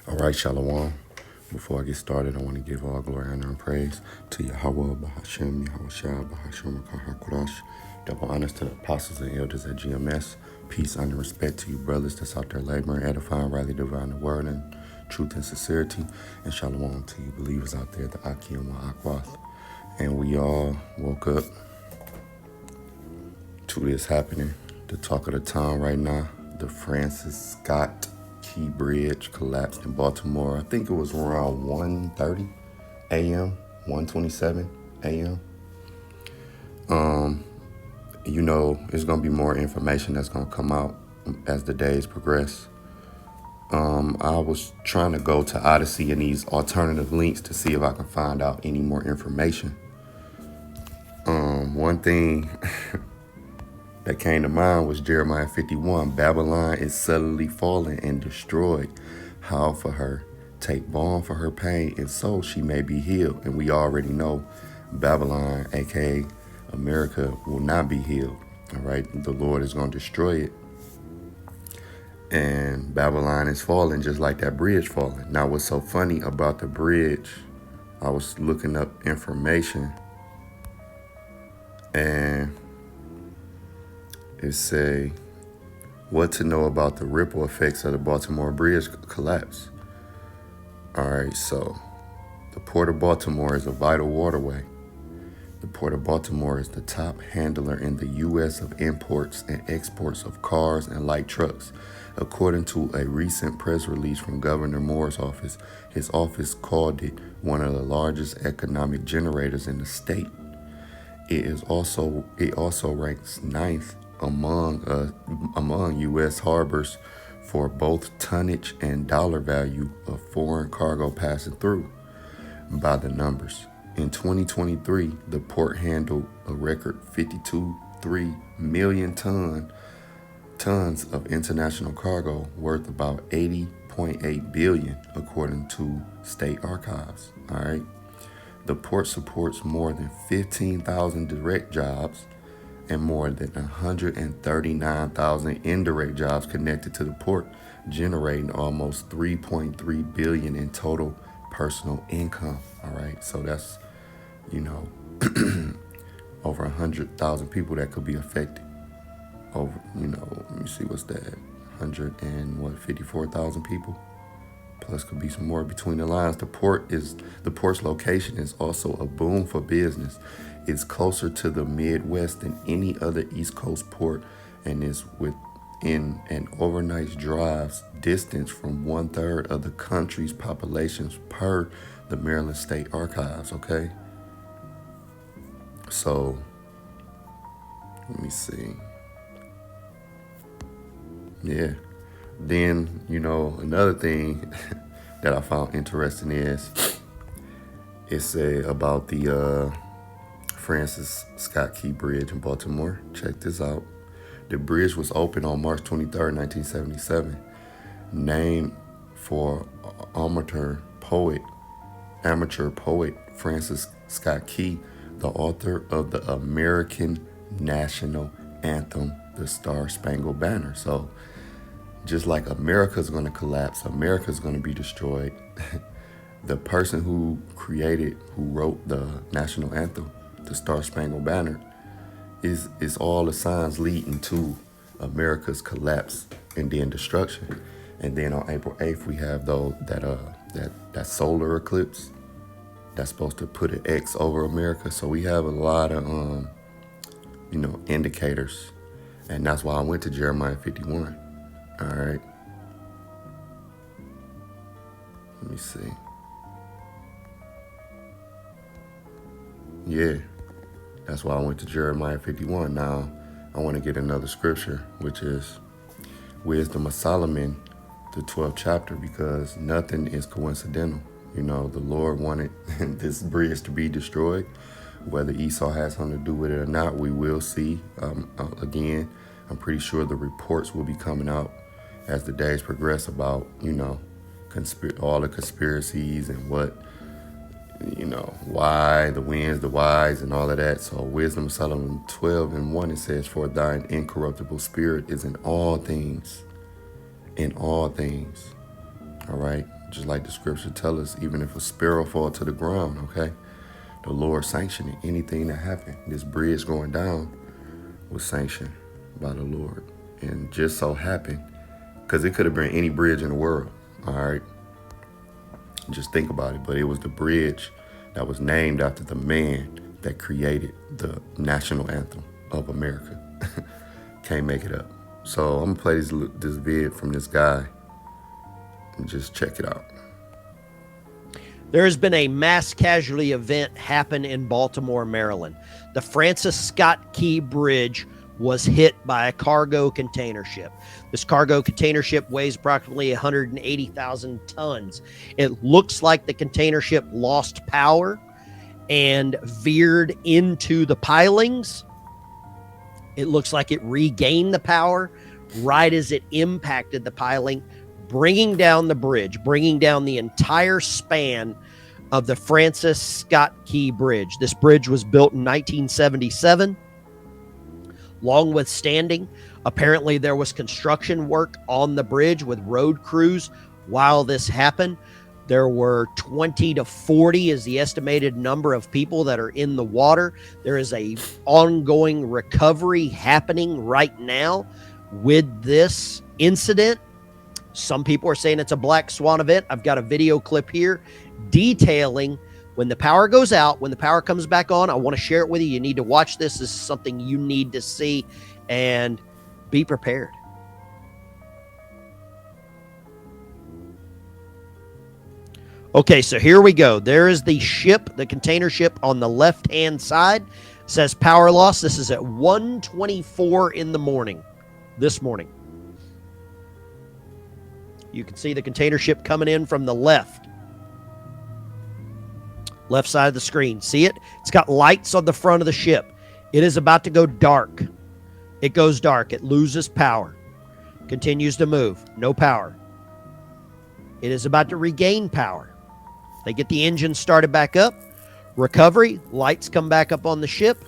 All right, Shalom. Before I get started, I want to give all glory, honor, and praise to Yahweh, Bahashem, Yahweh Shah, Bahashem, Kodash. Double honors to the apostles and elders at GMS. Peace, honor, and respect to you brothers that's out there laboring, edifying, rightly dividing the word in truth and sincerity. And Shalom to you believers out there, the Aki and Akwath. And we all woke up to this happening. The talk of the town right now, the Francis Scott Key Bridge collapsed in Baltimore. I think it was around 1:30 a.m., 1:27 a.m. It's going to be more information that's going to come out as the days progress. I was trying to go to Odyssey and these alternative links to see if I can find out any more information. One thing that came to mind was Jeremiah 51. Babylon is suddenly fallen and destroyed. Howl for her, take balm for her pain, and so she may be healed. And we already know Babylon, aka America, will not be healed. All right, the Lord is going to destroy it. And Babylon is falling just like that bridge falling. Now, what's so funny about the bridge, I was looking up information and it say what to know about the ripple effects of the Baltimore Bridge collapse. All right, so the Port of Baltimore is a vital waterway. The Port of Baltimore is the top handler in the U.S. of imports and exports of cars and light trucks. According to a recent press release from Governor Moore's office, his office called it one of the largest economic generators in the state. It also ranks ninth among U.S. harbors for both tonnage and dollar value of foreign cargo passing through. By the numbers, in 2023, the port handled a record 52.3 million tons of international cargo worth about $80.8 billion, according to state archives. All right. The port supports more than 15,000 direct jobs and more than 139,000 indirect jobs connected to the port, generating almost $3.3 billion in total personal income. All right, so that's, over 100,000 people that could be affected. Over, let me see, what's that? 54,000 people. Plus could be some more between the lines. The port's location is also a boom for business. It's closer to the Midwest than any other East Coast port and is within an overnight drive distance from 1/3 of the country's populations per the Maryland State Archives, okay? So, let me see. Yeah. Then, another thing that I found interesting is it's about the Francis Scott Key Bridge in Baltimore. Check this out. The bridge was opened on March 23rd, 1977, named for amateur poet Francis Scott Key, the author of the American national anthem, the Star-Spangled Banner. So, just like America's going to collapse, America's going to be destroyed, the person who wrote the national anthem, the Star-Spangled Banner, is all the signs leading to America's collapse and then destruction. And then on April 8th, we have that solar eclipse that's supposed to put an X over America. So we have a lot of indicators, and that's why I went to Jeremiah 51. All right. Let me see. Yeah, that's why I went to Jeremiah 51. Now, I want to get another scripture, which is Wisdom of Solomon, the 12th chapter, because nothing is coincidental. The Lord wanted this bridge to be destroyed. Whether Esau has something to do with it or not, we will see. Again, I'm pretty sure the reports will be coming out as the days progress about, all the conspiracies and what, why, the whens, the whys, and all of that. So Wisdom of Solomon 12:1, it says, for thine incorruptible spirit is in all things. All right. Just like the scripture tell us, even if a sparrow fall to the ground, okay, the Lord sanctioned it. Anything that happened, this bridge going down was sanctioned by the Lord. And just so happened, because it could have been any bridge in the world, all right? Just think about it. But it was the bridge that was named after the man that created the national anthem of America. Can't make it up. So I'm gonna play this vid from this guy and just check it out. There has been a mass casualty event happen in Baltimore, Maryland. The Francis Scott Key Bridge was hit by a cargo container ship. This cargo container ship weighs approximately 180,000 tons. It looks like the container ship lost power and veered into the pilings. It looks like it regained the power right as it impacted the piling, bringing down the bridge, bringing down the entire span of the Francis Scott Key Bridge. This bridge was built in 1977. Long withstanding. Apparently there was construction work on the bridge with road crews while this happened. There were 20 to 40 is the estimated number of people that are in the water. There is a ongoing recovery happening right now with this incident. Some people are saying it's a black swan event. I've got a video clip here detailing when the power goes out, when the power comes back on. I want to share it with you. You need to watch this. This is something you need to see and be prepared. Okay, so here we go. There is the ship, the container ship on the left-hand side. It says power loss. This is at 1:24 in the morning, this morning. You can see the container ship coming in from the left side of the screen. See it? It's got lights on the front of the ship. It is about to go dark. It goes dark. It loses power. Continues to move. No power. It is about to regain power. They get the engine started back up. Recovery. Lights come back up on the ship.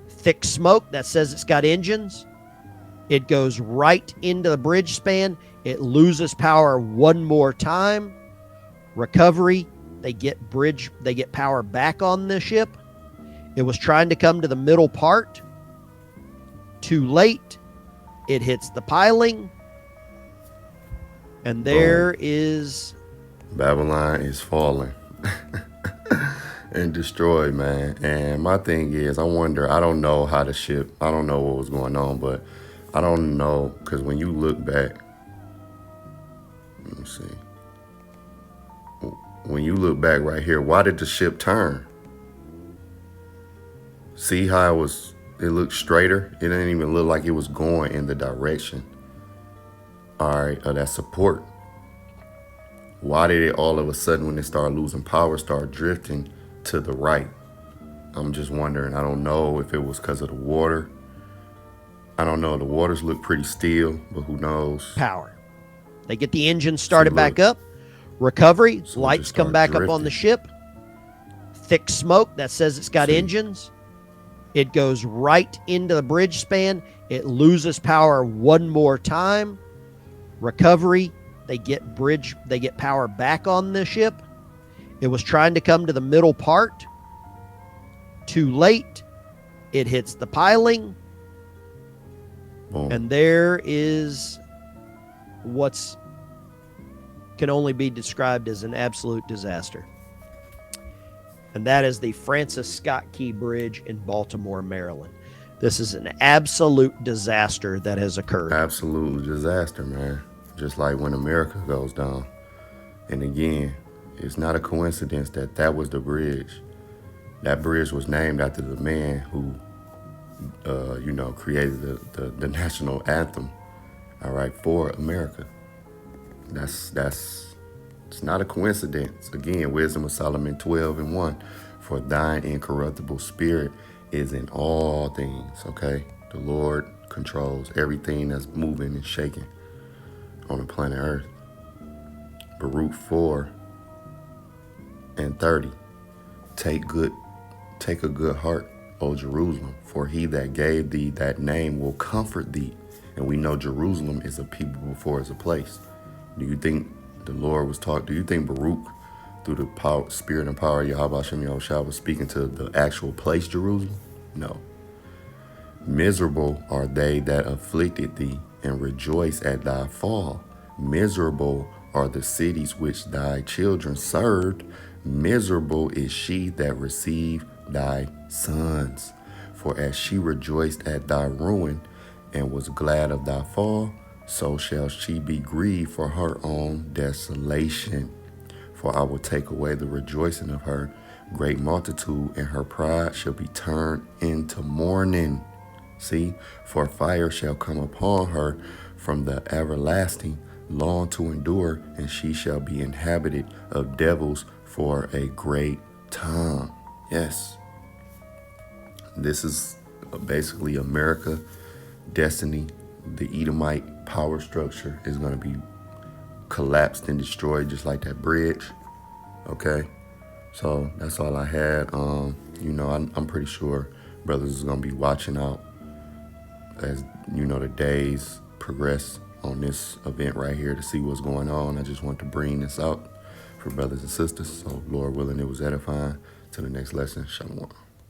Thick smoke. That says it's got engines. It goes right into the bridge span. It loses power one more time. Recovery. They get power back on the ship. It was trying to come to the middle part. Too late. It hits the piling. And there is... Babylon is falling and destroyed, man. And my thing is, I wonder, I don't know how the ship, I don't know what was going on, but I don't know, because when you look back, let me see. When you look back right here, why did the ship turn? See how it looked straighter? It didn't even look like it was going in the direction, all right, of that support. Why did it all of a sudden, when it started losing power, start drifting to the right? I'm just wondering. I don't know if it was because of the water. I don't know. The waters look pretty still, but who knows? Power. They get the engine started back up. Recovery. So lights come back up on the ship. Thick smoke. That says it's got engines. It goes right into the bridge span. It loses power one more time. Recovery. They get power back on the ship. It was trying to come to the middle part. Too late. It hits the piling. Boom. And there is what's can only be described as an absolute disaster. And that is the Francis Scott Key Bridge in Baltimore, Maryland. This is an absolute disaster that has occurred. Absolute disaster, man. Just like when America goes down. And again, it's not a coincidence that that was the bridge. That bridge was named after the man who, created the national anthem, all right, for America. It's not a coincidence. Again, Wisdom of Solomon 12:1, for thine incorruptible spirit is in all things, okay? The Lord controls everything that's moving and shaking on the planet Earth. Baruch 4:30. Take a good heart, O Jerusalem, for he that gave thee that name will comfort thee. And we know Jerusalem is a people before it's a place. Do you think the Lord was talking. Do you think Baruch, through the power, spirit and power of Yahweh Shem Yahushua, was speaking to the actual place, Jerusalem? No. Miserable are they that afflicted thee, and rejoice at thy fall. Miserable are the cities which thy children served. Miserable is she that received thy sons. For as she rejoiced at thy ruin, and was glad of thy fall, so shall she be grieved for her own desolation. For I will take away the rejoicing of her great multitude, and her pride shall be turned into mourning. See, for fire shall come upon her from the everlasting, long to endure, and she shall be inhabited of devils for a great time. Yes, this is basically America, destiny. The Edomite power structure is going to be collapsed and destroyed just like that bridge. Okay, so that's all I had. I'm pretty sure brothers is going to be watching out as the days progress on this event right here to see what's going on. I just want to bring this out for brothers and sisters. So Lord willing, it was edifying. To the next lesson, Shalom.